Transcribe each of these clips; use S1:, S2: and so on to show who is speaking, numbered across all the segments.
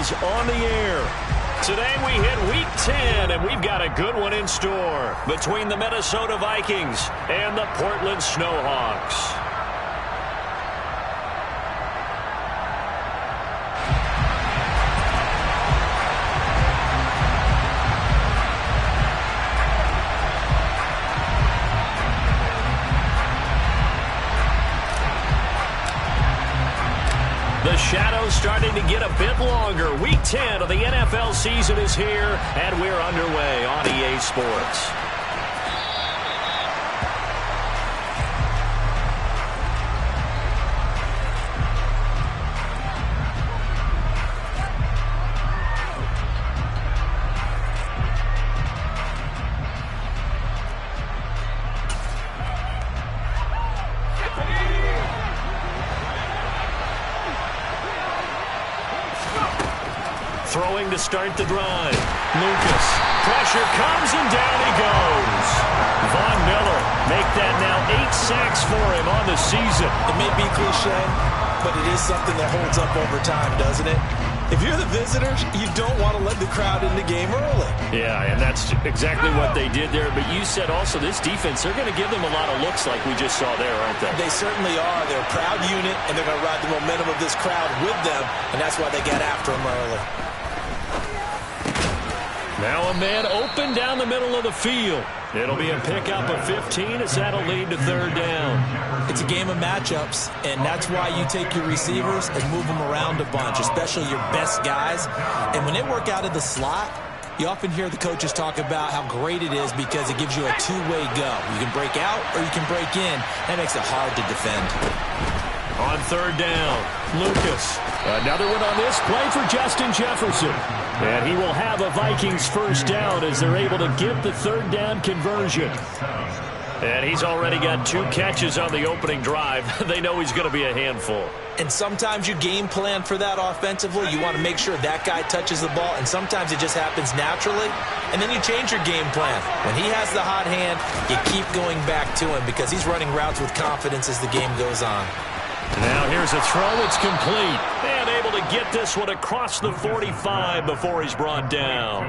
S1: is on the air. Today we hit Week 10, and we've got a good one in store between the Minnesota Vikings and the Portland Snowhawks. The shadow's starting to get a bit longer. Week 10 of the NFL season is here, and we're underway on EA Sports. Throwing to start the drive. Lucas. Pressure comes and down he goes. Von Miller make that now 8 sacks for him on the season.
S2: It may be cliche, but it is something that holds up over time, doesn't it? If you're the visitors, you don't want to let the crowd in the game early.
S1: Yeah, and that's exactly what they did there. But you said also this defense, they're going to give them a lot of looks like we just saw there, aren't they?
S2: They certainly are. They're a proud unit, and they're going to ride the momentum of this crowd with them, and that's why they get after them early.
S1: Now a man open down the middle of the field. It'll be a pickup of 15 as that'll lead to third down.
S2: It's a game of matchups, and that's why you take your receivers and move them around a bunch, especially your best guys. And when they work out of the slot, you often hear the coaches talk about how great it is because it gives you a two-way go. You can break out or you can break in. That makes it hard to defend.
S1: On third down, Lucas. Another one on this play for Justin Jefferson. And he will have a Vikings first down as they're able to get the third down conversion. And he's already got 2 catches on the opening drive. They know he's going to be a handful.
S2: And sometimes you game plan for that offensively. You want to make sure that guy touches the ball, and sometimes it just happens naturally. And then you change your game plan. When he has the hot hand, you keep going back to him because he's running routes with confidence as the game goes on.
S1: Now here's a throw. It's complete. And able to get this one across the 45 before he's brought down.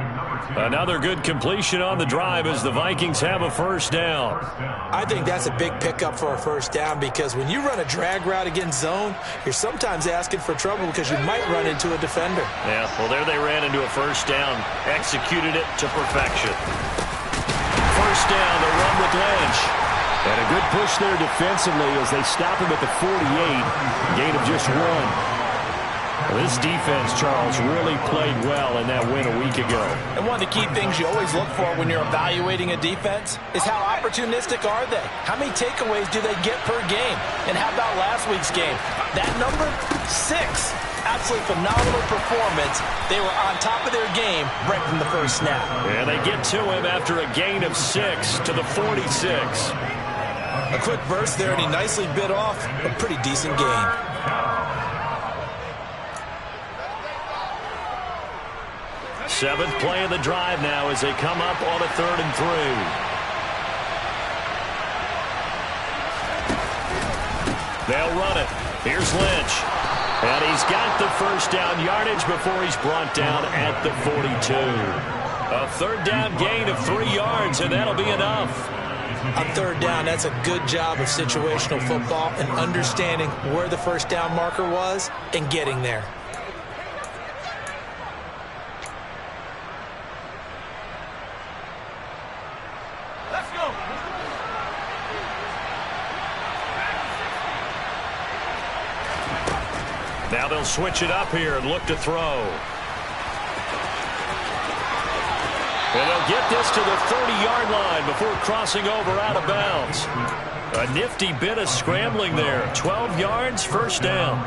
S1: Another good completion on the drive as the Vikings have a first down.
S2: I think that's a big pickup for a first down because when you run a drag route against zone, you're sometimes asking for trouble because you might run into a defender.
S1: Yeah, well, there they ran into a first down. Executed it to perfection. First down to run with Lynch. And a good push there defensively as they stop him at the 48. Gain of just 1. Well, this defense, Charles, really played well in that win a week ago.
S2: And one of the key things you always look for when you're evaluating a defense is how opportunistic are they? How many takeaways do they get per game? And how about last week's game? That number, 6. Absolutely phenomenal performance. They were on top of their game right from the first snap.
S1: And they get to him after a gain of 6 to the 46.
S2: A quick burst there, and he nicely bit off a pretty decent gain.
S1: Seventh play of the drive now as they come up on a 3rd and 3. They'll run it. Here's Lynch. And he's got the first down yardage before he's brought down at the 42. A third down gain of 3 yards, and that'll be enough.
S2: On third down, that's a good job of situational football and understanding where the first down marker was and getting there.
S3: Let's go.
S1: Now they'll switch it up here and look to throw. And they'll get this to the 30-yard line before crossing over out of bounds. A nifty bit of scrambling there. 12 yards, first down.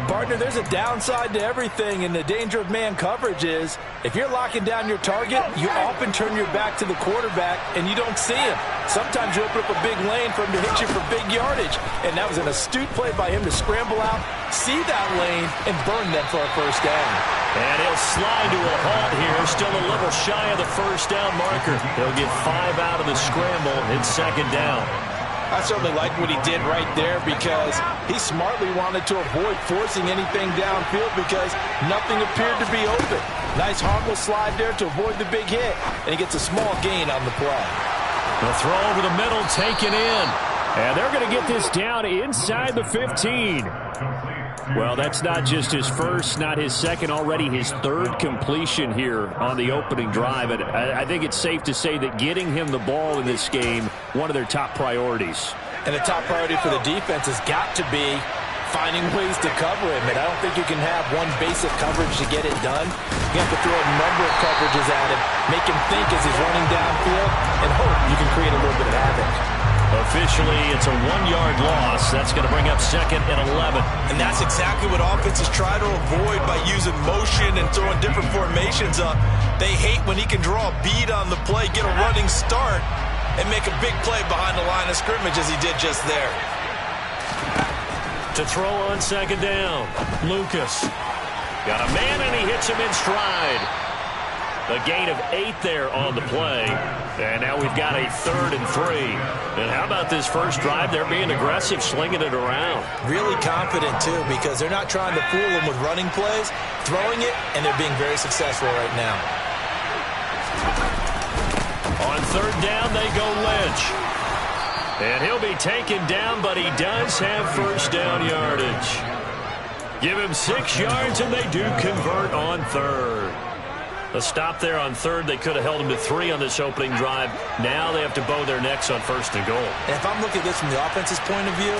S4: Partner, there's a downside to everything, and the danger of man coverage is if you're locking down your target, you often turn your back to the quarterback, and you don't see him. Sometimes you open up a big lane for him to hit you for big yardage, and that was an astute play by him to scramble out, see that lane, and burn them for a first down.
S1: And he'll slide to a halt here, still a little shy of the first down marker. He'll get 5 out of the scramble. It's second down.
S4: I certainly like what he did right there because he smartly wanted to avoid forcing anything downfield because nothing appeared to be open. Nice harmless slide there to avoid the big hit, and he gets a small gain on the play.
S1: The throw over the middle taken in. And they're going to get this down inside the 15. Well, that's not just his first, not his second, already his third completion here on the opening drive. And I think it's safe to say that getting him the ball in this game, one of their top priorities.
S4: And the top priority for the defense has got to be finding ways to cover him. And I don't think you can have one basic coverage to get it done. You have to throw a number of coverages at him, make him think as he's running downfield, and hope you can create a little bit of havoc.
S1: Officially, it's a 1-yard loss. That's going to bring up 2nd and 11.
S2: And that's exactly what offenses try to avoid by using motion and throwing different formations up. They hate when he can draw a bead on the play, get a running start, and make a big play behind the line of scrimmage as he did just there.
S1: To throw on 2nd down, Lucas. Got a man, and he hits him in stride. A gain of 8 there on the play. And now we've got a 3rd and 3. And how about this first drive? They're being aggressive, slinging it around.
S4: Really confident, too, because they're not trying to fool him with running plays, throwing it, and they're being very successful right now.
S1: On 3rd down, they go Lynch. And he'll be taken down, but he does have first down yardage. Give him 6 yards, and they do convert on 3rd. A stop there on 3rd. They could have held him to 3 on this opening drive. Now they have to bow their necks on 1st and goal.
S4: And if I'm looking at this from the offense's point of view,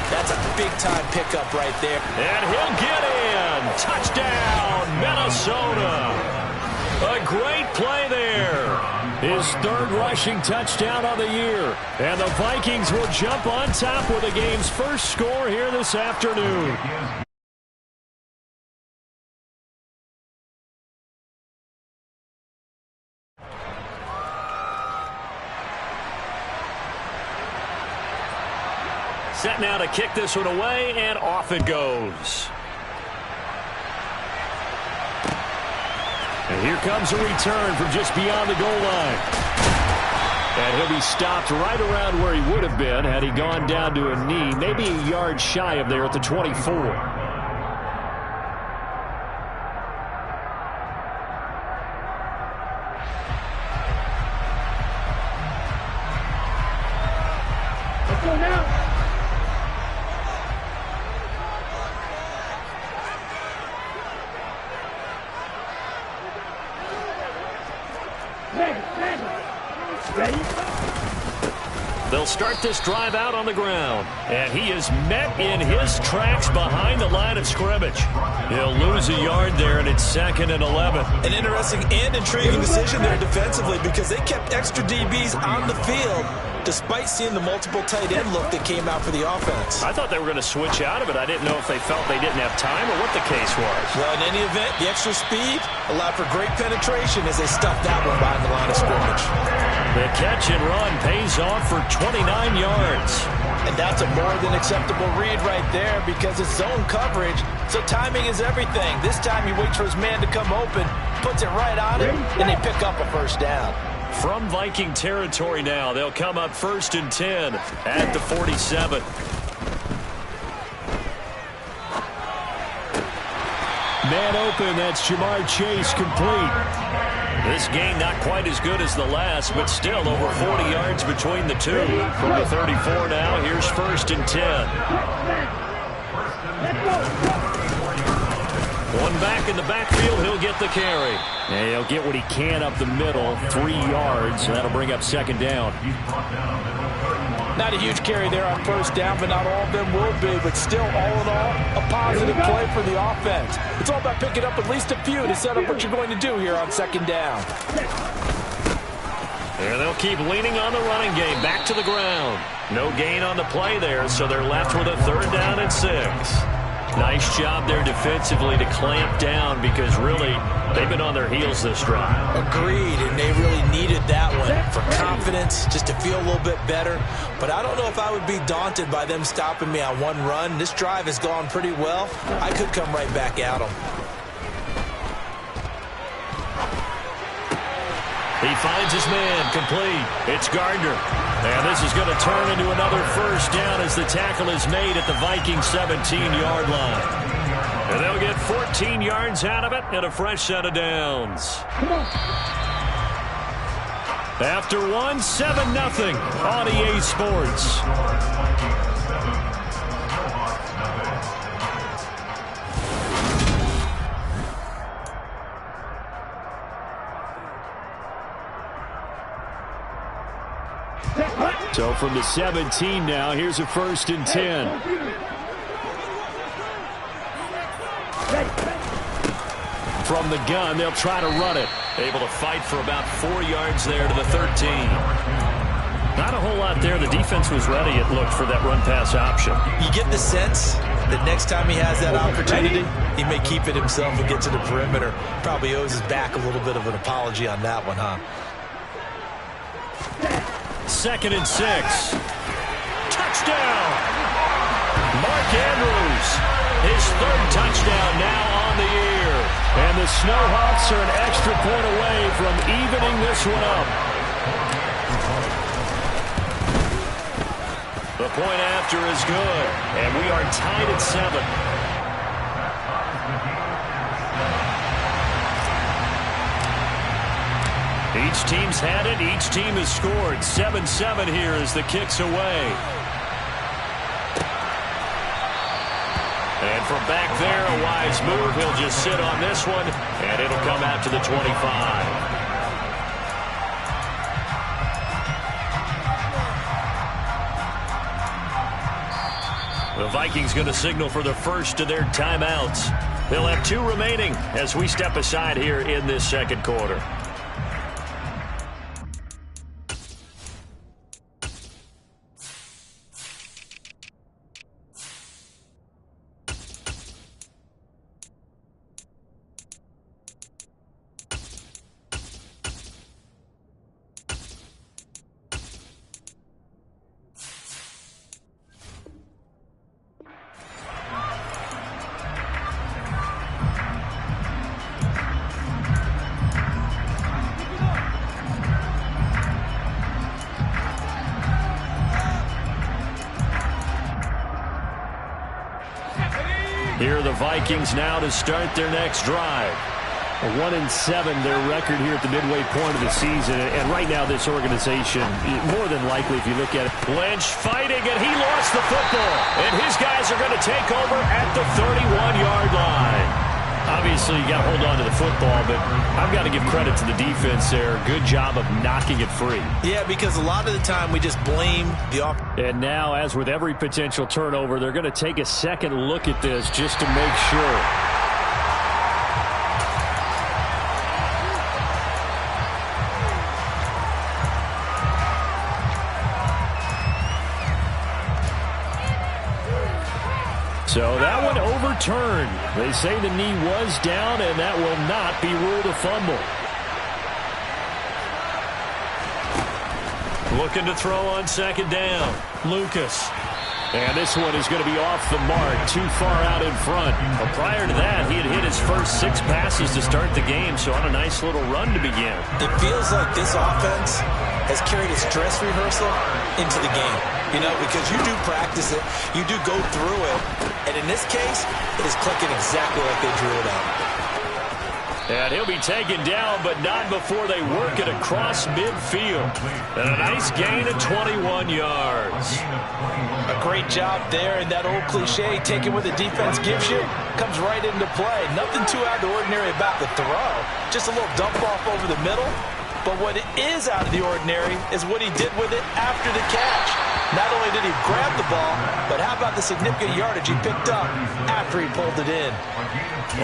S4: that's a big-time pickup right there.
S1: And he'll get in. Touchdown, Minnesota. A great play there. His 3rd rushing touchdown of the year. And the Vikings will jump on top with the game's first score here this afternoon. Set now to kick this one away, and off it goes. And here comes a return from just beyond the goal line. And he'll be stopped right around where he would have been had he gone down to a knee, maybe a yard shy of there at the 24. They'll start this drive out on the ground. And he is met in his tracks behind the line of scrimmage. He'll lose a yard there, and it's 2nd and 11.
S4: An interesting and intriguing decision there defensively because they kept extra DBs on the field despite seeing the multiple tight end look that came out for the offense.
S1: I thought they were going to switch out of it. I didn't know if they felt they didn't have time or what the case was.
S4: Well, in any event, the extra speed allowed for great penetration as they stuffed that one behind the line of scrimmage.
S1: The catch and run pays off for 29 yards.
S4: And that's a more than acceptable read right there because it's zone coverage, so timing is everything. This time he waits for his man to come open, puts it right on him, and they pick up a first down.
S1: From Viking territory now, they'll come up 1st and 10 at the 47. Man open, that's Jamar Chase complete. This game not quite as good as the last, but still over 40 yards between the two. From the 34 now, here's 1st and 10. One back in the backfield, he'll get the carry. And he'll get what he can up the middle, 3 yards, and that'll bring up 2nd down.
S4: Not a huge carry there on 1st down, but not all of them will be. But still, all in all, a positive play for the offense. It's all about picking up at least a few to set up what you're going to do here on 2nd down.
S1: And they'll keep leaning on the running game, back to the ground. No gain on the play there, so they're left with a 3rd down and 6. Nice job there defensively to clamp down because really they've been on their heels this drive.
S4: Agreed, and they really needed that one for confidence, just to feel a little bit better. But I don't know if I would be daunted by them stopping me on one run. This drive has gone pretty well. I could come right back at them.
S1: He finds his man complete. It's Gardner. And this is going to turn into another first down as the tackle is made at the Vikings 17-yard line. And they'll get 14 yards out of it and a fresh set of downs. After one, 7-0 on EA Sports. So from the 17 now, here's a 1st and 10. From the gun, they'll try to run it. Able to fight for about 4 yards there to the 13. Not a whole lot there. The defense was ready, it looked, for that run-pass option.
S2: You get the sense that next time he has that opportunity, he may keep it himself and get to the perimeter. Probably owes his back a little bit of an apology on that one, huh?
S1: 2nd and 6. Touchdown! Mark Andrews, his 3rd touchdown now on the year. And the Snowhawks are an extra point away from evening this one up. The point after is good, and we are tied at 7. Each team's had it. Each team has scored. 7-7 here as the kick's away. And from back there, a wise move. He'll just sit on this one, and it'll come out to the 25. The Vikings going to signal for the first of their timeouts. They'll have 2 remaining as we step aside here in this 2nd quarter. Here are the Vikings now to start their next drive. 1-7, their record here at the midway point of the season. And right now, this organization, more than likely, if you look at it. Lynch fighting, and he lost the football. And his guys are going to take over at the 31-yard line. Obviously, you got to hold on to the football, but I've got to give credit to the defense there. Good job of knocking it free. Yeah, because a lot of the time we just blame the offense. And now, as with every potential turnover, they're going to take a second look at this just to make sure. So that one overturned. They say the knee was down, and that will not be ruled a fumble. Looking to throw on 2nd down. Lucas. And this one is going to be off the mark, too far out in front. But prior to that, he had hit his first 6 passes to start the game, so on a nice little run to begin.
S2: It feels like this offense has carried its dress rehearsal into the game. You know, because you do practice it, you do go through it, and in this case, it is clicking exactly like they drew it up.
S1: And he'll be taken down, but not before they work it across midfield. And a nice gain of 21 yards.
S2: A great job there, and that old cliche, taking what the defense gives you, comes right into play. Nothing too out of the ordinary about the throw. Just a little dump off over the middle. But what is out of the ordinary is what he did with it after the catch. Not only did he grab the ball, but how about the significant yardage he picked up after he pulled it in?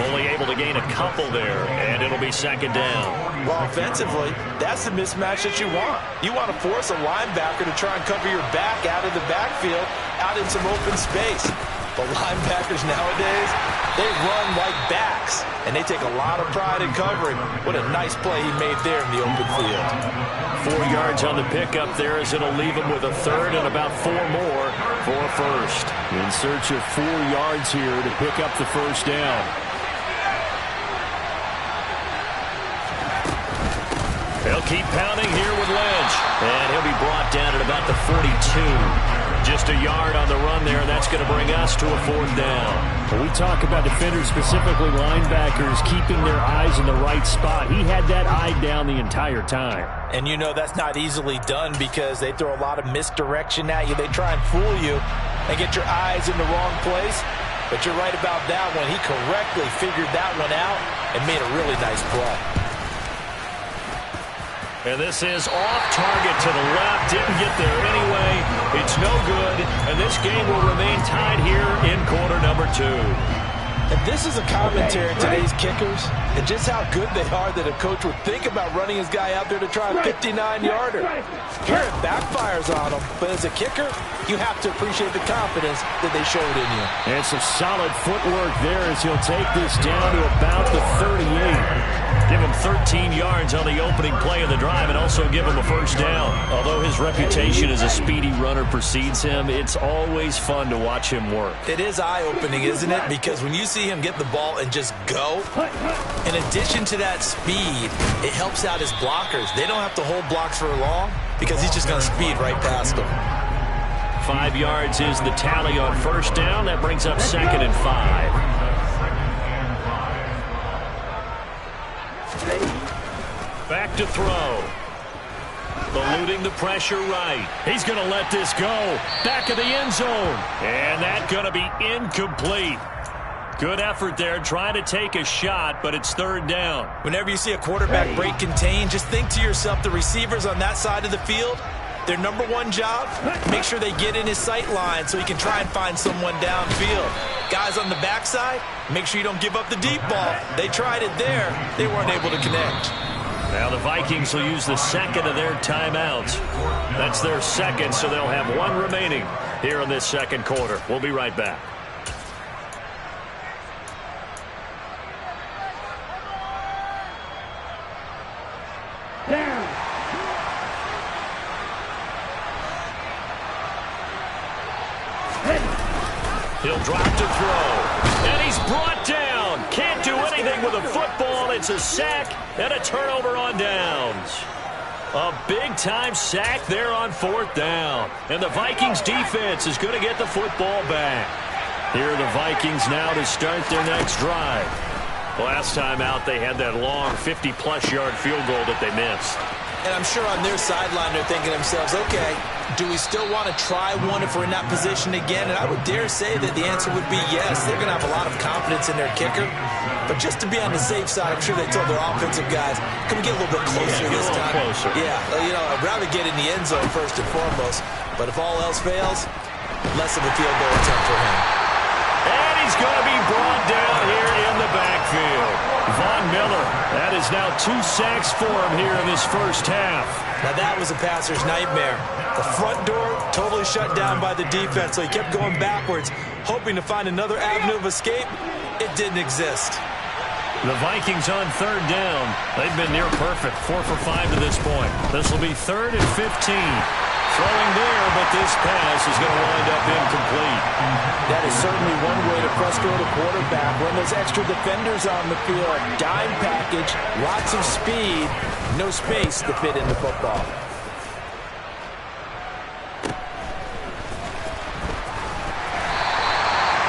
S1: Only able to gain a couple there, and it'll be 2nd down.
S2: Well, offensively, that's the mismatch that you want. You want to force a linebacker to try and cover your back out of the backfield, out in some open space. But linebackers nowadays, they run like backs, and they take a lot of pride in covering. What a nice play he made there in the open field.
S1: 4 yards on the pickup there as it'll leave him with a 3rd and about 4 more for a first. In search of 4 yards here to pick up the first down. They'll keep pounding here with Lynch. And he'll be brought down at about the 42. Just a yard on the run there, and that's going to bring us to a 4th down.
S5: When we talk about defenders, specifically linebackers, keeping their eyes in the right spot, he had that eye down the entire time.
S4: And you know that's not easily done because they throw a lot of misdirection at you. They try and fool you and get your eyes in the wrong place. But you're right about that one. He correctly figured that one out and made a really nice play.
S1: And this is off target to the left. Didn't get there anyway. It's no good. And this game will remain tied here in quarter number 2.
S4: And this is a commentary to today's kickers and just how good they are that a coach would think about running his guy out there to try a 59-yarder. Here it backfires on him, but as a kicker, you have to appreciate the confidence that they showed in you.
S5: And some solid footwork there as he'll take this down to about the 38.
S1: Give him 13 yards on the opening play of the drive and also give him a 1st down. Although his reputation as a speedy runner precedes him, it's always fun to watch him work.
S4: It is eye-opening, isn't it? Because when you see him get the ball and just go, in addition to that speed, it helps out his blockers. They don't have to hold blocks for long because he's just going to speed right past them.
S1: 5 yards is the tally on 1st down. That brings up 2nd and 5. Back to throw. Eluding the pressure right. He's going to let this go. Back of the end zone. And that's going to be incomplete. Good effort there trying to take a shot, but it's 3rd down.
S4: Whenever you see a quarterback break contain, just think to yourself, the receivers on that side of the field, their number one job, make sure they get in his sight line so he can try and find someone downfield. Guys on the backside, make sure you don't give up the deep ball. They tried it there. They weren't able to connect.
S1: Now the Vikings will use the 2nd of their timeouts. That's their 2nd, so they'll have 1 remaining here in this 2nd quarter. We'll be right back. He'll drop to throw. And he's brought down. Can't do anything with a football. It's a sack and a turnover on downs. A big-time sack there on 4th down. And the Vikings defense is going to get the football back. Here are the Vikings now to start their next drive. Last time out, they had that long 50-plus yard field goal that they missed.
S4: And I'm sure on their sideline they're thinking to themselves, okay, do we still want to try one if we're in that position again? And I would dare say that the answer would be yes. They're going to have a lot of confidence in their kicker. But just to be on the safe side, I'm sure they told their offensive guys, can we get a little bit closer this time?
S1: Closer.
S4: Yeah, you know, I'd rather get in the end zone first and foremost. But if all else fails, less of a field goal attempt for him.
S1: And he's going to be brought down here in the backfield. Von Miller, that is now 2 sacks for him here in this 1st half.
S4: Now that was a passer's nightmare. The front door totally shut down by the defense, so he kept going backwards, hoping to find another avenue of escape. It didn't exist.
S1: The Vikings on 3rd down. They've been near perfect, 4 for 5 to this point. This will be 3rd and 15. Throwing there, but this pass is going to wind up incomplete.
S4: That is certainly one way to frustrate a quarterback. Run those extra defenders on the field. Dime package, lots of speed, no space to fit in the football.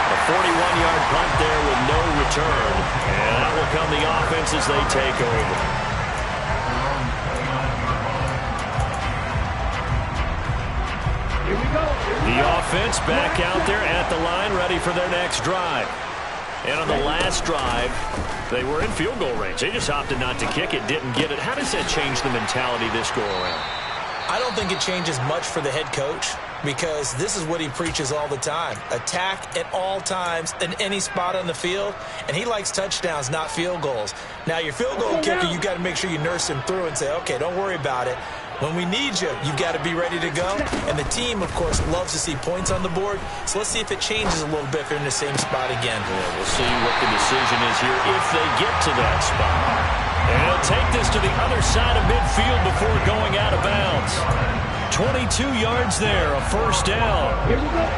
S1: A 41-yard punt there with no return. And that will come the offense as they take over. The offense back out there at the line, ready for their next drive. And on the last drive, they were in field goal range. They just opted not to kick it, didn't get it. How does that change the mentality this go around?
S4: I don't think it changes much for the head coach because this is what he preaches all the time. Attack at all times in any spot on the field, and he likes touchdowns, not field goals. Now, your field goal kicker, you've got to make sure you nurse him through and say, okay, don't worry about it. When we need you, you've got to be ready to go. And the team, of course, loves to see points on the board. So let's see if it changes a little bit if they're in the same spot again.
S1: Yeah, we'll see what the decision is here if they get to that spot. And he'll take this to the other side of midfield before going out of bounds. 22 yards there, a 1st down. Here we go.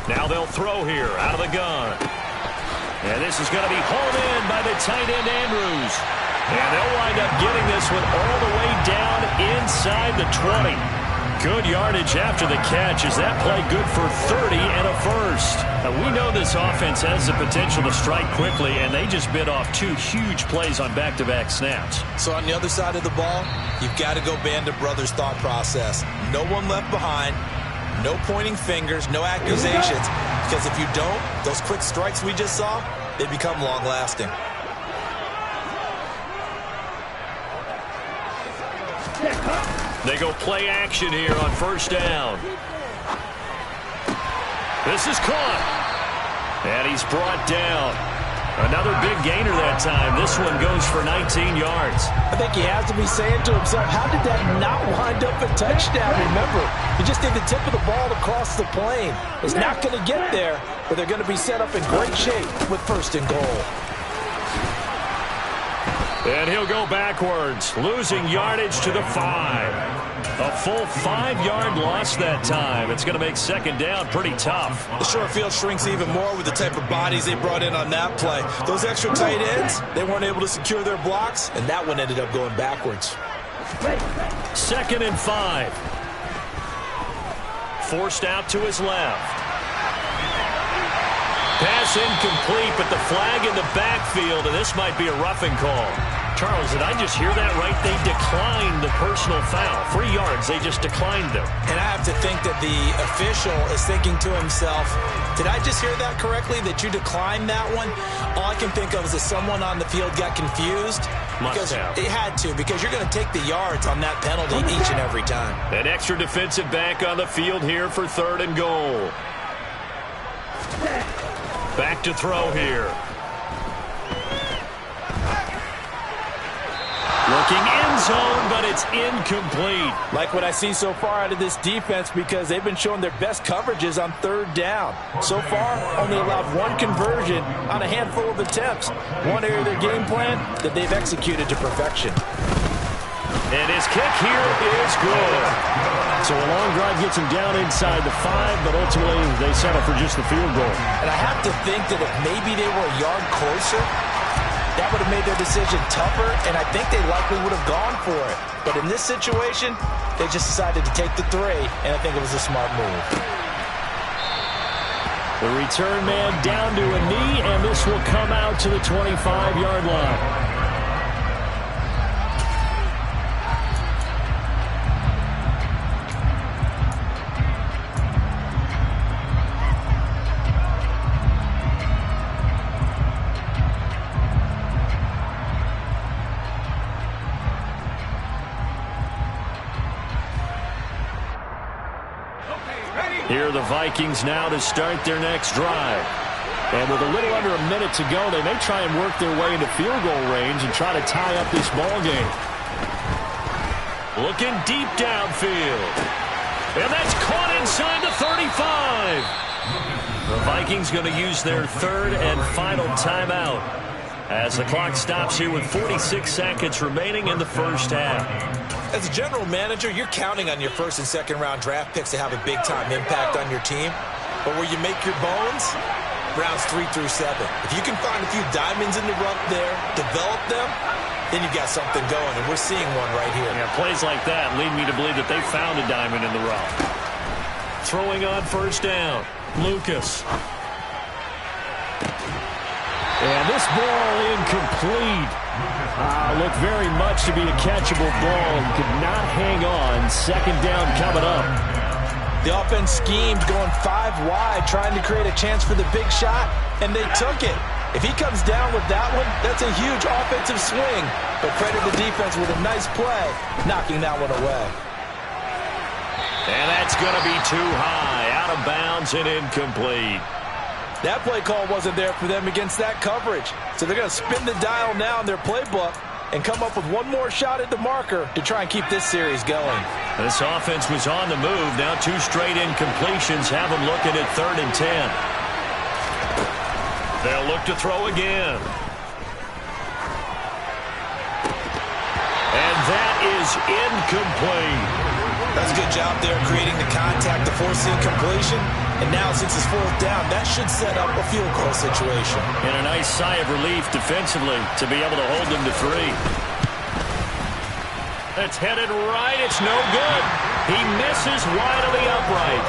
S1: Now they'll throw here out of the gun. And this is going to be hauled in by the tight end, Andrews. And they'll wind up getting this one all the way down inside the 20. Good yardage after the catch. Is that play good for 30 and a first? Now, we know this offense has the potential to strike quickly, and they just bit off 2 huge plays on back-to-back snaps.
S2: So on the other side of the ball, you've got to go Band of Brothers thought process. No one left behind. No pointing fingers, no accusations. Because if you don't, those quick strikes we just saw, they become long-lasting.
S1: They go play action here on first down. This is caught. And he's brought down. Another big gainer that time. This one goes for 19 yards.
S4: I think he has to be saying to himself, how did that not wind up a touchdown? Remember, you just need the tip of the ball across the plane. It's not going to get there, but they're going to be set up in great shape with first and goal.
S1: And he'll go backwards, losing yardage to the 5. A full 5-yard loss that time. It's going to make second down pretty tough.
S2: The short field shrinks even more with the type of bodies they brought in on that play. Those extra tight ends, they weren't able to secure their blocks, and that one ended up going backwards.
S1: 2nd and 5. Forced out to his left. Pass incomplete, but the flag in the backfield, and this might be a roughing call. Charles, did I just hear that right? They declined the personal foul. 3 yards, they just declined them.
S2: And I have to think that the official is thinking to himself, did I just hear that correctly, that you declined that one? All I can think of is that someone on the field got confused.
S1: Must have.
S2: It had to, because you're going to take the yards on that penalty each and every time.
S1: An extra defensive back on the field here for 3rd and goal. Back to throw here. Looking end zone, but it's incomplete.
S4: Like what I see so far out of this defense, because they've been showing their best coverages on 3rd down. So far, only allowed 1 conversion on a handful of attempts. One area of their game plan that they've executed to perfection.
S1: And his kick here is good.
S5: So a long drive gets him down inside the 5, but ultimately they settle for just the field goal.
S4: And I have to think that if maybe they were a yard closer, that would have made their decision tougher, and I think they likely would have gone for it. But in this situation, they just decided to take the 3, and I think it was a smart move.
S5: The return man down to a knee, and this will come out to the 25-yard line.
S1: Here are the Vikings now to start their next drive.
S5: And with a little under a minute to go, they may try and work their way into field goal range and try to tie up this ball game.
S1: Looking deep downfield. And that's caught inside the 35. The Vikings going to use their 3rd and final timeout as the clock stops here with 46 seconds remaining in the first half.
S2: As a general manager, you're counting on your 1st and 2nd round draft picks to have a big-time impact on your team. But where you make your bones, rounds 3 through 7. If you can find a few diamonds in the rough there, develop them, then you got something going, and we're seeing one right here.
S1: Yeah, plays like that lead me to believe that they found a diamond in the rough. Throwing on first down, Lucas.
S5: And this ball incomplete. Looked very much to be a catchable ball. He could not hang on. 2nd down coming up.
S4: The offense schemed, going 5 wide, trying to create a chance for the big shot, and they took it. If he comes down with that one, that's a huge offensive swing. But credit the defense with a nice play, knocking that one away.
S1: And that's going to be too high, out of bounds and incomplete.
S4: That play call wasn't there for them against that coverage. So they're going to spin the dial now in their playbook and come up with one more shot at the marker to try and keep this series going.
S1: This offense was on the move. Now 2 straight incompletions have them looking at 3rd and 10. They'll look to throw again. And that is incomplete.
S2: That's a good job there creating the contact to force the incompletion. And now since it's fourth down, that should set up a field goal situation.
S1: And a nice sigh of relief defensively to be able to hold them to 3. It's headed right. It's no good. He misses wide of the upright.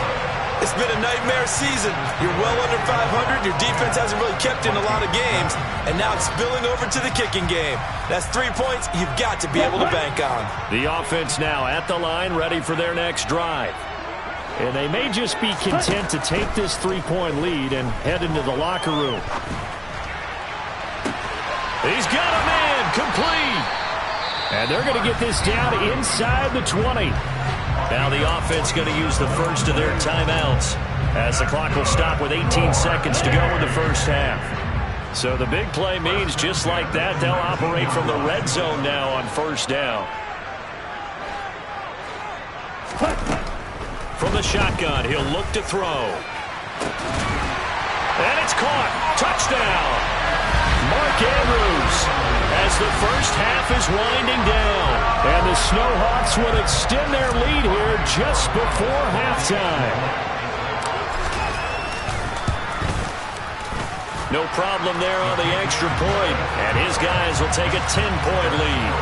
S2: It's been a nightmare season. You're well under 500. Your defense hasn't really kept in a lot of games. And now it's spilling over to the kicking game. That's 3 points you've got to be able to bank on.
S1: The offense now at the line, ready for their next drive. And they may just be content to take this 3-point lead and head into the locker room. He's got a man, complete. And they're going to get this down inside the 20. Now the offense going to use the first of their timeouts as the clock will stop with 18 seconds to go in the first half. So the big play means just like that, they'll operate from the red zone now on first down. From the shotgun, he'll look to throw. And it's caught. Touchdown. Mark Andrews as the first half is winding down. And the Snowhawks will extend their lead here just before halftime. No problem there on the extra point. And his guys will take a 10-point lead.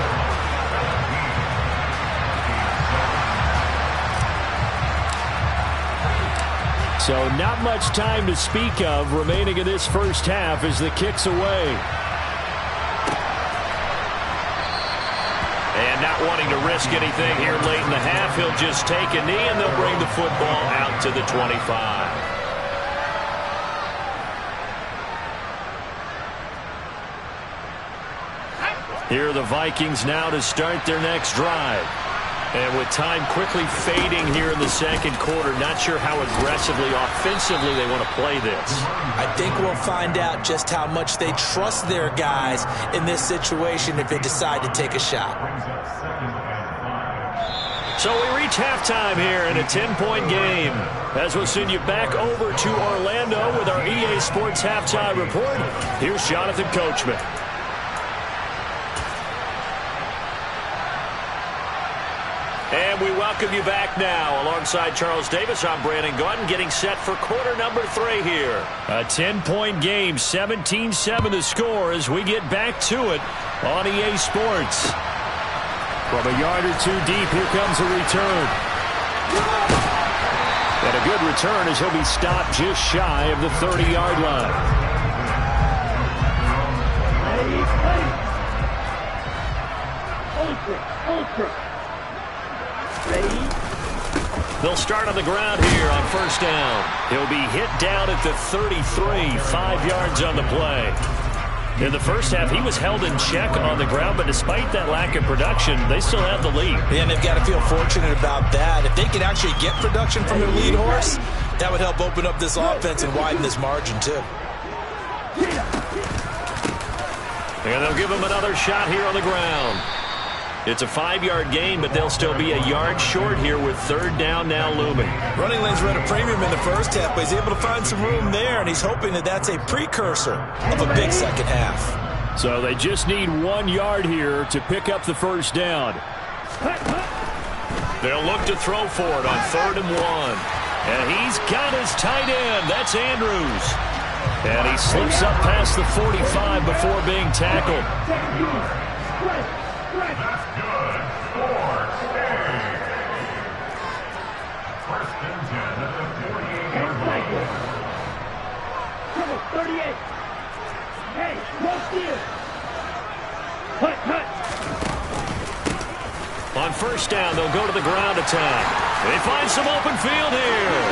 S1: So not much time to speak of remaining in this first half as the kick's away. And not wanting to risk anything here late in the half, he'll just take a knee and they'll bring the football out to the 25. Here are the Vikings now to start their next drive. And with time quickly fading here in the second quarter, not sure how aggressively, offensively they want to play this.
S2: I think we'll find out just how much they trust their guys in this situation if they decide to take a shot.
S1: So we reach halftime here in a 10-point game. As we'll send you back over to Orlando with our EA Sports Halftime Report, here's Jonathan Coachman. And we welcome you back now. Alongside Charles Davis, I'm Brandon Gaudin, getting set for quarter number 3 here. A 10-point game, 17-7 the score as we get back to it on EA Sports. From a yard or two deep, here comes a return. And a good return as he'll be stopped just shy of the 30-yard line. They'll start on the ground here on first down. He'll be hit down at the 33, 5 yards on the play. In the first half, he was held in check on the ground, but despite that lack of production, they still have the lead.
S2: And they've got to feel fortunate about that. If they can actually get production from their lead horse, that would help open up this offense and widen this margin, too.
S1: And they'll give him another shot here on the ground. It's a 5-yard gain, but they'll still be a yard short here with third down now looming.
S2: Running lanes were at a premium in the first half, but he's able to find some room there, and he's hoping that that's a precursor of a big second half.
S1: So they just need 1 yard here to pick up the first down. They'll look to throw for it on 3rd and 1. And he's got his tight end. That's Andrews. And he slips up past the 45 before being tackled. On first down, they'll go to the ground attack. They find some open field here.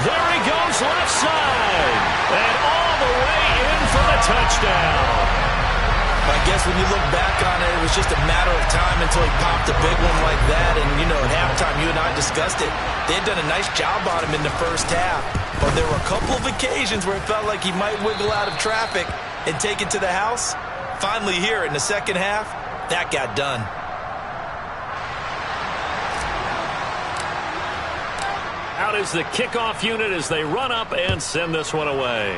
S1: There he goes, left side. And all the way in for the touchdown.
S2: I guess when you look back on it, it was just a matter of time until he popped a big one like that. And, you know, at halftime, you and I discussed it. They had done a nice job on him in the first half. But there were a couple of occasions where it felt like he might wiggle out of traffic and take it to the house. Finally here in the second half, that got done.
S1: Out is the kickoff unit as they run up and send this one away.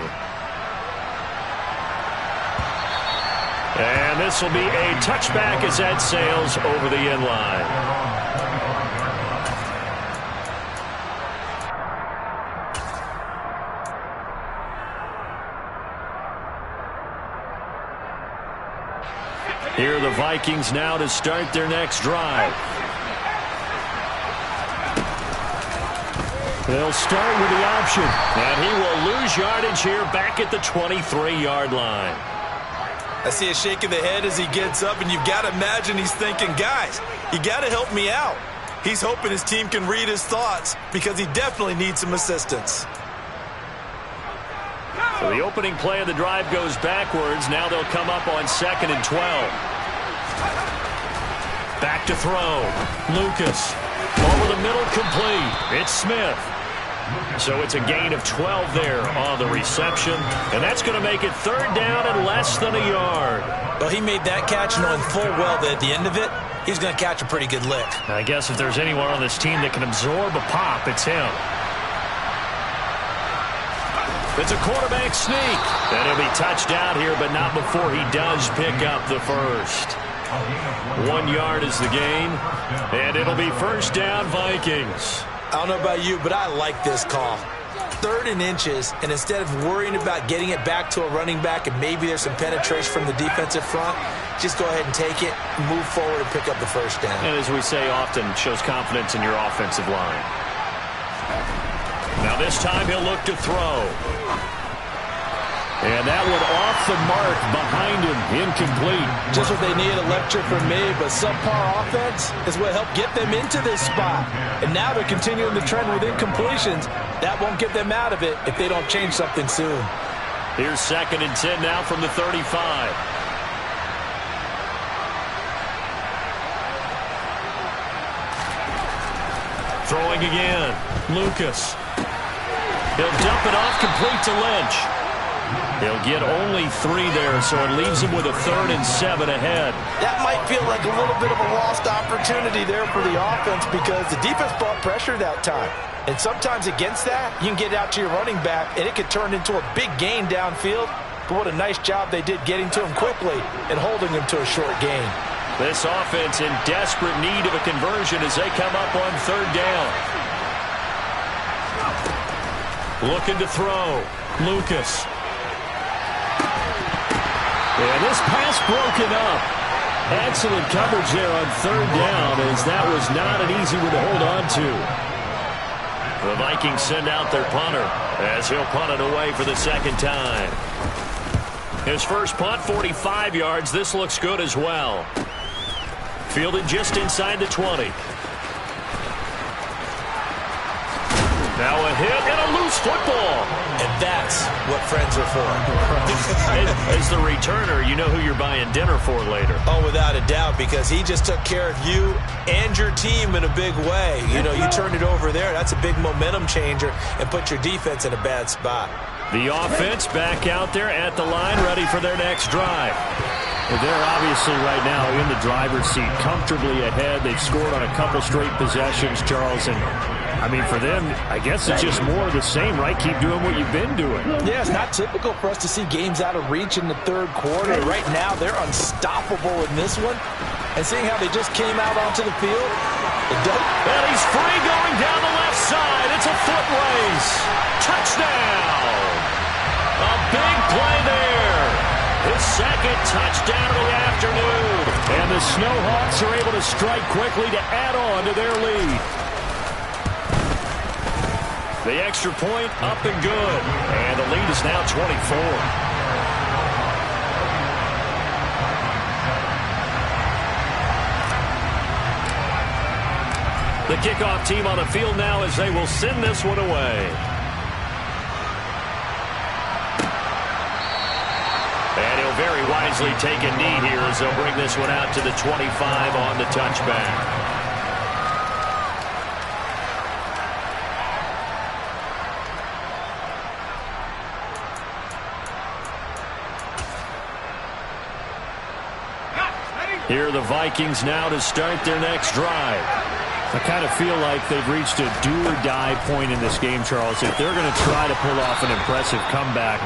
S1: And this will be a touchback as that sails over the end line. Here are the Vikings now to start their next drive. They'll start with the option. And he will lose yardage here back at the 23-yard line.
S4: I see a shake of the head as he gets up, and you've got to imagine he's thinking, guys, you got to help me out. He's hoping his team can read his thoughts because he definitely needs some assistance.
S1: So the opening play of the drive goes backwards. Now they'll come up on 2nd and 12. Back to throw. Lucas. Over the middle, complete. It's Smith. So it's a gain of 12 there on the reception. And that's going to make it 3rd down and less than a yard.
S2: Well, he made that catch knowing full well that at the end of it, he's going to catch a pretty good lick.
S1: I guess if there's anyone on this team that can absorb a pop, it's him. It's a quarterback sneak. And he'll be touched out here, but not before he does pick up the first. 1 yard is the gain, and it'll be 1st down Vikings.
S2: I don't know about you, but I like this call. 3rd and inches, and instead of worrying about getting it back to a running back and maybe there's some penetration from the defensive front, just go ahead and take it, move forward, and pick up the 1st down.
S1: And as we say often, shows confidence in your offensive line. Now this time he'll look to throw. And that one off the mark behind him, incomplete.
S2: Just what they need, a lecture from me, but subpar offense is what helped get them into this spot. And now they're continuing the trend with incompletions. That won't get them out of it if they don't change something soon.
S1: Here's 2nd and 10 now from the 35. Throwing again. Lucas. He'll dump it off, complete to Lynch. He'll get only 3 there, so it leaves him with a 3rd and 7 ahead.
S2: That might feel like a little bit of a lost opportunity there for the offense because the defense brought pressure that time. And sometimes against that, you can get out to your running back, and it could turn into a big gain downfield. But what a nice job they did getting to him quickly and holding him to a short gain.
S1: This offense in desperate need of a conversion as they come up on 3rd down. Looking to throw. Lucas. And this pass broken up. Excellent coverage there on 3rd down as that was not an easy one to hold on to. The Vikings send out their punter as he'll punt it away for the 2nd time. His first punt, 45 yards. This looks good as well. Fielded just inside the 20. Now a hit and a loose football.
S2: And that's what friends are for.
S1: As the returner, you know who you're buying dinner for later.
S2: Oh, without a doubt, because he just took care of you and your team in a big way. You know, you turned it over there. That's a big momentum changer and put your defense in a bad spot.
S1: The offense back out there at the line, ready for their next drive.
S5: They're obviously right now in the driver's seat, comfortably ahead. They've scored on a couple straight possessions, Charles, and I mean, for them, I guess it's just more of the same, right? Keep doing what you've been doing.
S2: Yeah, it's not typical for us to see games out of reach in the 3rd quarter. Right now, they're unstoppable in this one. And seeing how they just came out onto the field,
S1: and he's free going down the left side. It's a foot race. Touchdown. A big play there. His 2nd touchdown of the afternoon.
S5: And the Snowhawks are able to strike quickly to add on to their lead.
S1: The extra point up and good. And the lead is now 24. The kickoff team on the field now as they will send this one away. And he'll very wisely take a knee here as they'll bring this one out to the 25 on the touchback. Here are the Vikings now to start their next drive.
S5: I kind of feel like they've reached a do-or-die point in this game, Charles. If they're going to try to pull off an impressive comeback,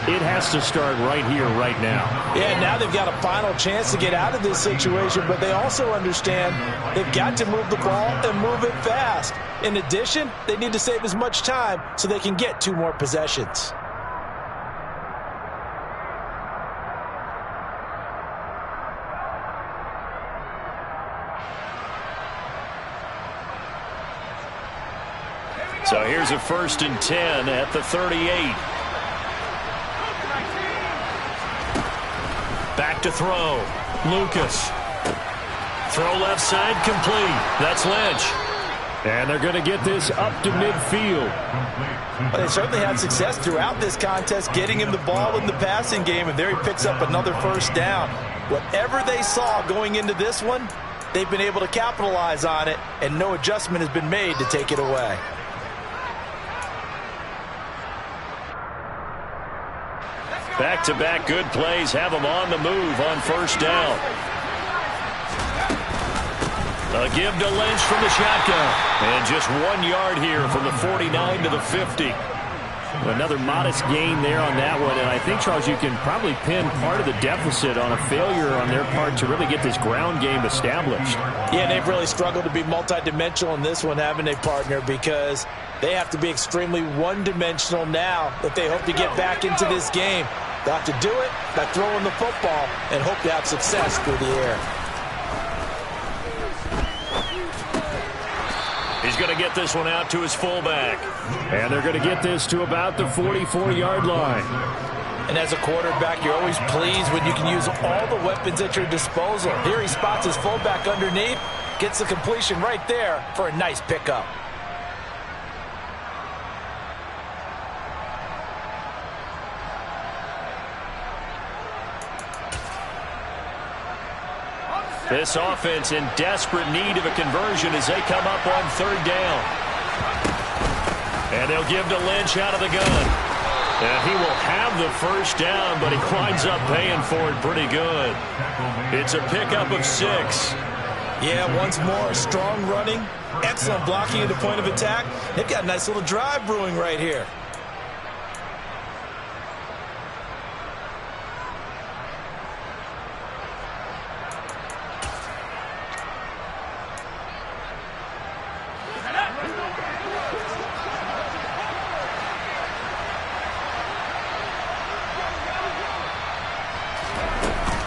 S5: it has to start right here, right now.
S2: Yeah, now they've got a final chance to get out of this situation, but they also understand they've got to move the ball and move it fast. In addition, they need to save as much time so they can get 2 more possessions.
S1: a 1st and 10 at the 38. Back to throw. Lucas. Throw left side complete. That's Lynch.
S5: And they're going to get this up to midfield.
S4: Well, they certainly had success throughout this contest getting him the ball in the passing game, and there he picks up another 1st down. Whatever they saw going into this one, they've been able to capitalize on it, and no adjustment has been made to take it away.
S1: Back-to-back good plays have them on the move on 1st down. A give to Lynch from the shotgun. And just 1 yard here from the 49 to the 50.
S5: Another modest gain there on that one. And I think, Charles, you can probably pin part of the deficit on a failure on their part to really get this ground game established.
S4: Yeah, they've really struggled to be multidimensional in this one, haven't they, partner? Because they have to be extremely one-dimensional now if they hope to get back into this game. They'll have to do it by throwing the football and hope to have success through the air.
S1: He's going to get this one out to his fullback.
S5: And they're going to get this to about the 44-yard line.
S4: And as a quarterback, you're always pleased when you can use all the weapons at your disposal. Here he spots his fullback underneath, gets the completion right there for a nice pickup.
S1: This offense in desperate need of a conversion as they come up on 3rd down. And they'll give to Lynch out of the gun. And he will have the 1st down, but he winds up paying for it pretty good. It's a pickup of 6.
S4: Yeah, once more, strong running, excellent blocking at the point of attack. They've got a nice little drive brewing right here.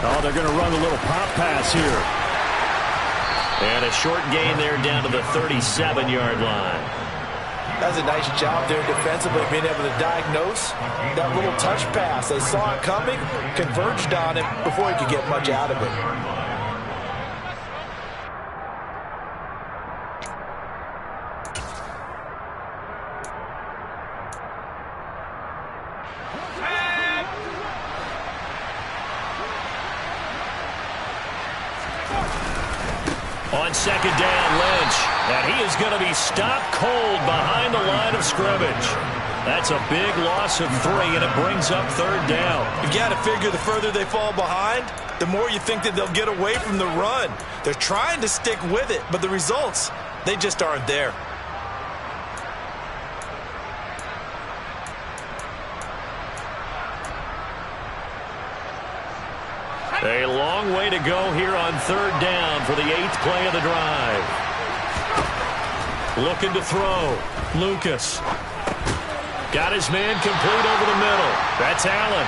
S5: Oh, they're going to run a little pop pass here.
S1: And a short gain there down to the 37-yard line.
S4: That's a nice job there defensively, being able to diagnose that little touch pass. They saw it coming, converged on it before he could get much out of it.
S1: On 2nd down, Lynch. And he is going to be stopped cold behind the line of scrimmage. That's a big loss of 3, and it brings up 3rd down.
S4: You've got to figure the further they fall behind, the more you think that they'll get away from the run. They're trying to stick with it, but the results, they just aren't there.
S1: A long way to go here on 3rd down for the 8th play of the drive. Looking to throw. Lucas. Got his man complete over the middle. That's Allen.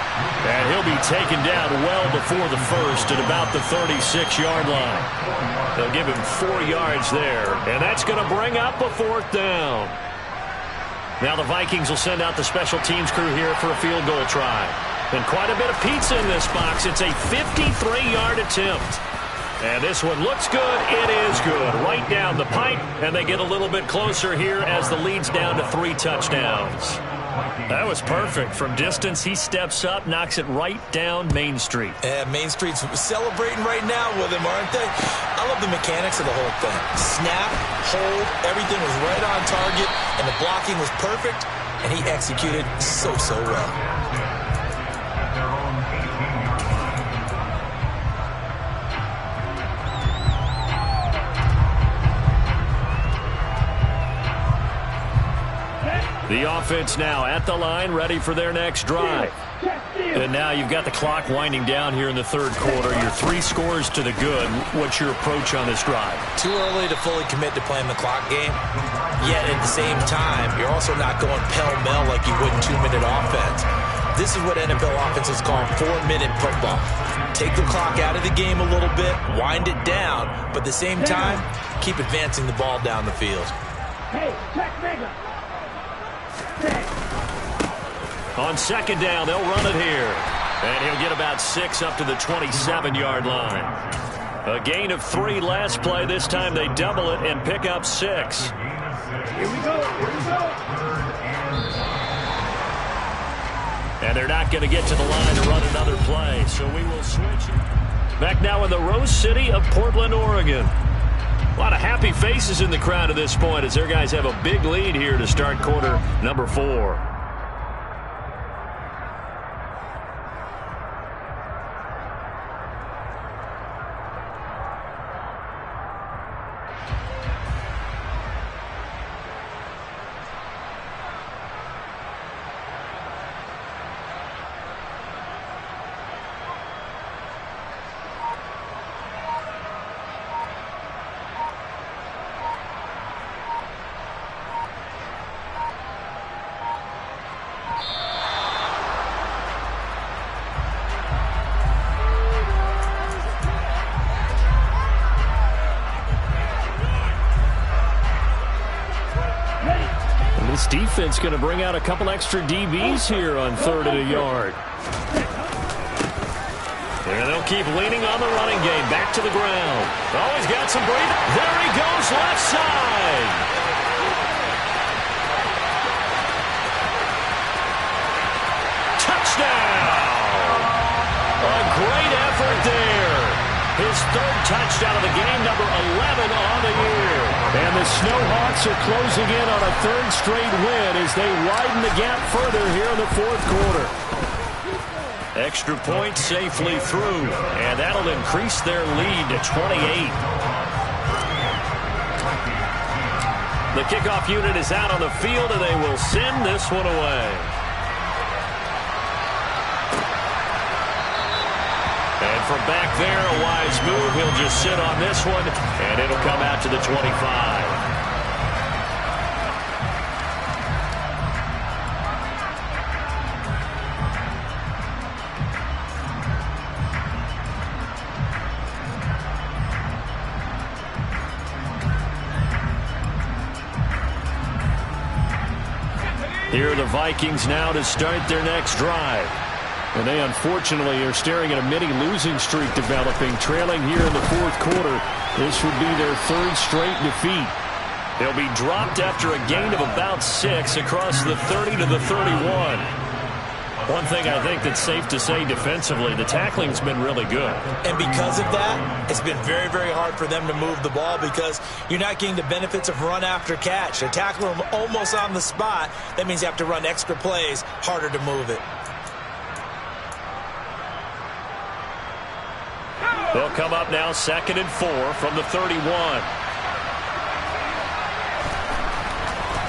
S1: And he'll be taken down well before the 1st at about the 36-yard line. They'll give him 4 yards there. And that's going to bring up a 4th down. Now the Vikings will send out the special teams crew here for a field goal try. And quite a bit of pizza in this box. It's a 53-yard attempt. And this one looks good. It is good. Right down the pipe. And they get a little bit closer here as the lead's down to 3 touchdowns. That was perfect. From distance, he steps up, knocks it right down Main Street.
S4: Yeah, Main Street's celebrating right now with him, aren't they? I love the mechanics of the whole thing. Snap, hold, everything was right on target, and the blocking was perfect, and he executed so well.
S1: The offense now at the line, ready for their next drive. And now you've got the clock winding down here in the 3rd quarter. You're 3 scores to the good. What's your approach on this drive?
S4: Too early to fully commit to playing the clock game. Yet at the same time, you're also not going pell-mell like you would in 2-minute offense. This is what NFL offenses call 4-minute football. Take the clock out of the game a little bit, wind it down, but at the same time, keep advancing the ball down the field.
S3: Hey, check nigga.
S1: On second down, they'll run it here. And he'll get about 6 up to the 27-yard line. A gain of 3 last play. This time they double it and pick up 6.
S3: Here we go.
S1: And they're not going to get to the line to run another play. So we will switch. Back now in the Rose City of Portland, Oregon. A lot of happy faces in the crowd at this point as their guys have a big lead here to start quarter number 4. This defense going to bring out a couple extra DBs here on 3rd and a yard. And they'll keep leaning on the running game. Back to the ground. Oh, he's got some breathing. There he goes, left side. Touchdown. A great effort there. His 3rd touchdown of the game, number 11 on the year. And the Snowhawks are closing in on a 3rd straight win as they widen the gap further here in the 4th quarter. Extra point safely through, and that'll increase their lead to 28. The kickoff unit is out on the field, and they will send this one away. And from back there, a wise move. He'll just sit on this one, and it'll come out to the 25. Here are the Vikings now to start their next drive. And they unfortunately are staring at a mini losing streak developing, trailing here in the 4th quarter. This would be their 3rd straight defeat. They'll be dropped after a gain of about 6 across the 30 to the 31. One thing I think that's safe to say defensively, the tackling's been really good.
S2: And because of that, it's been very, very hard for them to move the ball because you're not getting the benefits of run after catch. They're tackling them almost on the spot. That means you have to run extra plays, harder to move it.
S1: They'll come up now 2nd and 4 from the 31.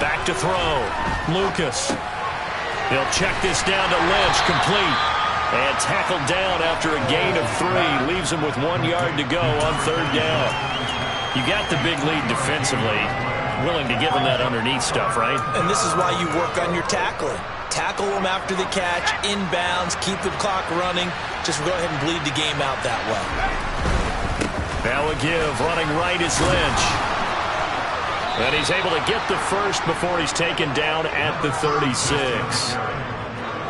S1: Back to throw. Lucas. He'll check this down to Lynch, complete. And tackled down after a gain of 3. Leaves him with 1 yard to go on 3rd down. You got the big lead defensively. Willing to give him that underneath stuff, right?
S2: And this is why you work on your tackling. Tackle them after the catch, inbounds, keep the clock running. Just go ahead and bleed the game out that way.
S1: Now a give, running right is Lynch. And he's able to get the first before he's taken down at the 36.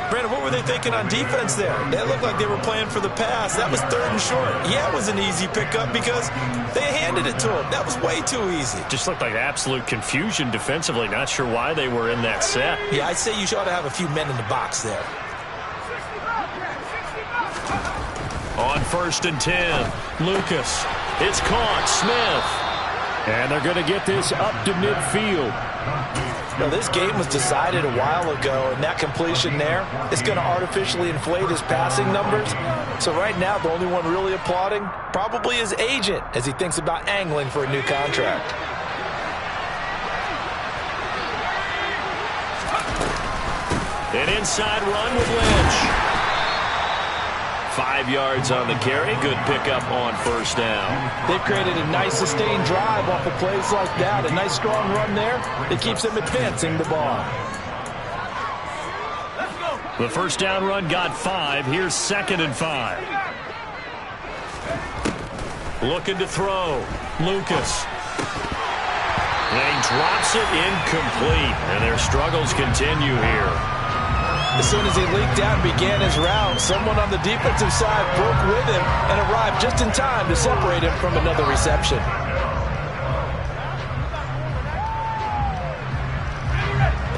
S2: Brandon, what were they thinking on defense there? That looked like they were playing for the pass. That was 3rd and short. Yeah, it was an easy pickup because they handed it to him. That was way too easy.
S1: Just looked like absolute confusion defensively. Not sure why they were in that set.
S2: Yeah, I'd say you ought to have a few men in the box there.
S1: On 1st and 10, Lucas. It's caught. Smith.
S5: And they're going to get this up to midfield.
S2: Now, this game was decided a while ago, and that completion there is going to artificially inflate his passing numbers. So right now, the only one really applauding probably his agent as he thinks about angling for a new contract.
S1: An inside run with Lynch. 5 yards on the carry. Good pickup on 1st down.
S2: They've created a nice sustained drive off of plays like that. A nice strong run there that keeps them advancing the ball.
S1: The 1st down run got 5. Here's 2nd and 5. Looking to throw. Lucas. And he drops it incomplete. And their struggles continue here.
S4: As soon as he leaked out and began his route, someone on the defensive side broke with him and arrived just in time to separate him from another reception.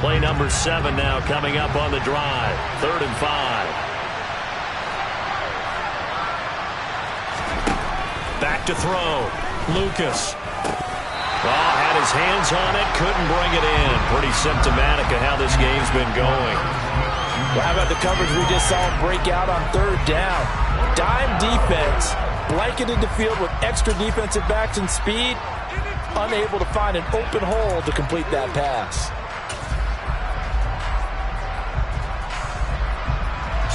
S1: Play number 7 now coming up on the drive. 3rd and 5. Back to throw. Lucas. Oh, had his hands on it, couldn't bring it in. Pretty symptomatic of how this game's been going.
S4: Well, how about the coverage we just saw him break out on 3rd down? Dime defense, blanketed the field with extra defensive backs and speed, unable to find an open hole to complete that pass.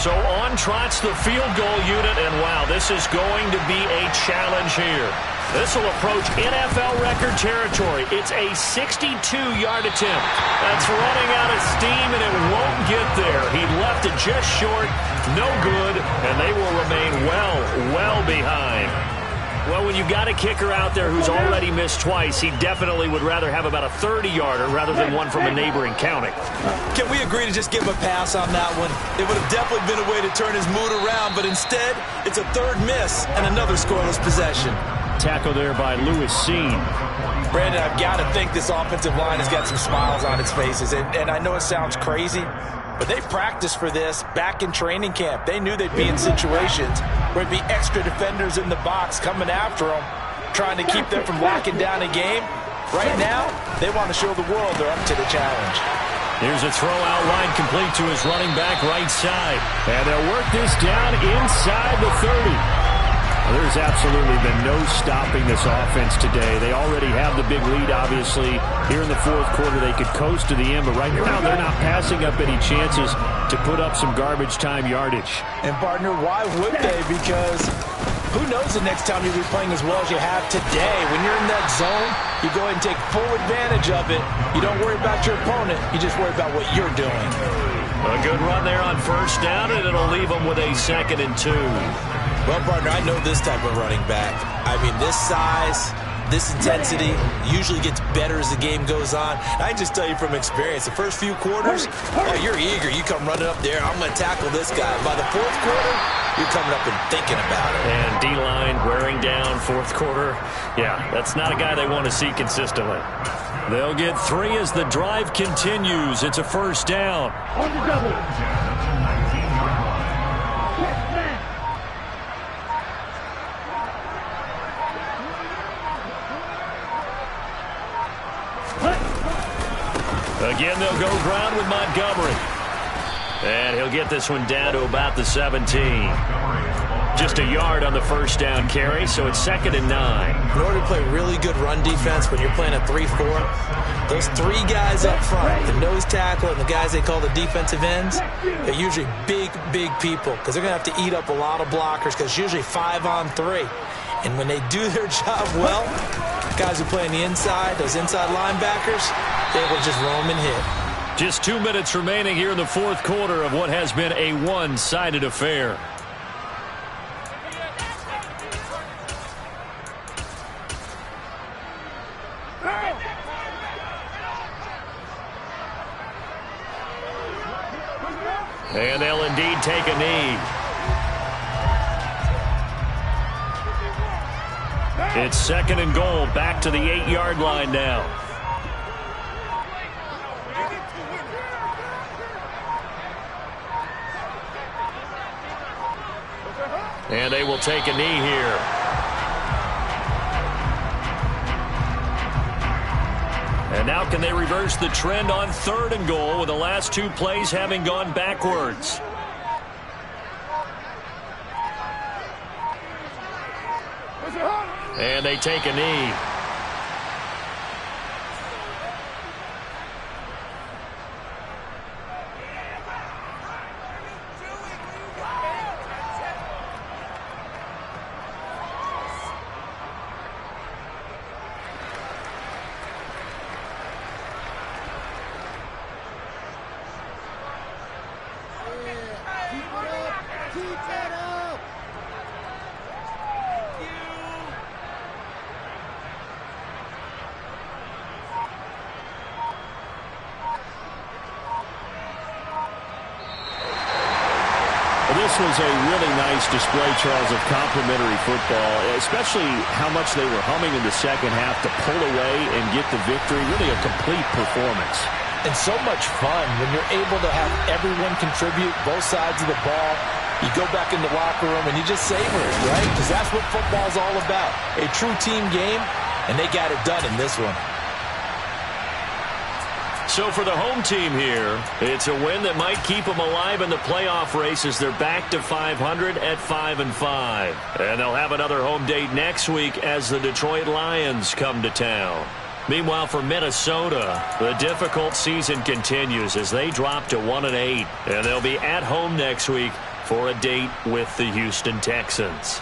S1: So on trots the field goal unit, and wow, this is going to be a challenge here. This will approach NFL record territory. It's a 62-yard attempt. That's running out of steam, and it won't get there. He left it just short, no good, and they will remain well behind. Well, when you've got a kicker out there who's already missed twice, he definitely would rather have about a 30-yarder rather than one from a neighboring county.
S4: Can we agree to just give him a pass on that one? It would have definitely been a way to turn his mood around, but instead, it's a 3rd miss and another scoreless possession.
S5: Tackle there by Lewis Seen.
S4: Brandon, I've got to think this offensive line has got some smiles on its faces, and I know it sounds crazy, but they practiced for this back in training camp. They knew they'd be in situations where it'd be extra defenders in the box coming after them, trying to keep them from locking down a game. Right now, they want to show the world they're up to the challenge.
S1: Here's a throw out line complete to his running back right side. And they'll work this down inside the 30. Well, there's absolutely been no stopping this offense today. They already have the big lead, obviously. Here in the 4th quarter, they could coast to the end, but right now they're not passing up any chances to put up some garbage time yardage.
S4: And, partner, why would they? Because who knows the next time you'll be playing as well as you have today. When you're in that zone, you go ahead and take full advantage of it. You don't worry about your opponent. You just worry about what you're doing.
S1: A good run there on 1st down, and it'll leave them with a 2nd and 2.
S4: Well, partner, I know this type of running back. I mean, this size, this intensity usually gets better as the game goes on. I can just tell you from experience, the first few quarters, oh, you're eager. You come running up there, I'm going to tackle this guy. By the 4th quarter, you're coming up and thinking about it.
S1: And D-line wearing down 4th quarter. Yeah, that's not a guy they want to see consistently. They'll get 3 as the drive continues. It's a 1st down.
S3: On the double.
S1: Again, they'll go ground with Montgomery. And he'll get this one down to about the 17. Just a yard on the 1st down carry, so it's 2nd and 9.
S4: In order to play really good run defense when you're playing a 3-4, those 3 guys up front, the nose tackle and the guys they call the defensive ends, they're usually big people because they're going to have to eat up a lot of blockers because it's usually 5 on 3. And when they do their job well, guys who play on the inside, those inside linebackers, they will just roam and hit.
S1: Just 2 minutes remaining here in the 4th quarter of what has been a one-sided affair. And they'll indeed take a knee. It's 2nd and goal, back to the 8-yard line now. And they will take a knee here. And now can they reverse the trend on 3rd and goal with the last 2 plays having gone backwards? And they take a knee. this was a really nice display, Charles, of complimentary football, especially how much they were humming in the second half to pull away and get the victory. Really a complete performance.
S4: And so much fun when you're able to have everyone contribute, both sides of the ball. You go back in the locker room and you just savor it, right? Because that's what football's all about. A true team game, and they got it done in this one.
S1: So for the home team here, it's a win that might keep them alive in the playoff race as they're back to 500 at 5-5. And they'll have another home date next week as the Detroit Lions come to town. Meanwhile, for Minnesota, the difficult season continues as they drop to 1-8. And they'll be at home next week for a date with the Houston Texans.